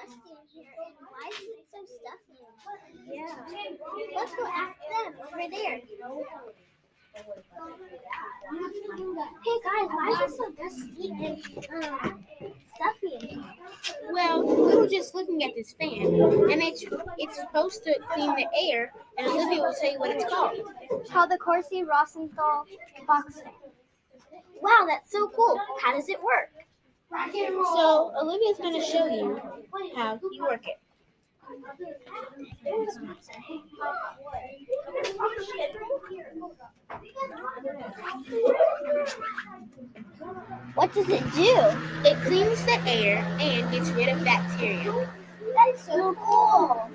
dusty in here, and why is it so stuffy? Yeah. Let's go ask them over there. Hey guys, why is it so dusty and stuffy in here? Well, we were just looking at this fan, and it's supposed to clean the air, and Olivia will tell you what it's called. It's called the Corsi-Rosenthal Box Fan. Wow, that's so cool. How does it work? So Olivia's going to show you how you work it. What does it do? It cleans the air and gets rid of bacteria. That's so cool.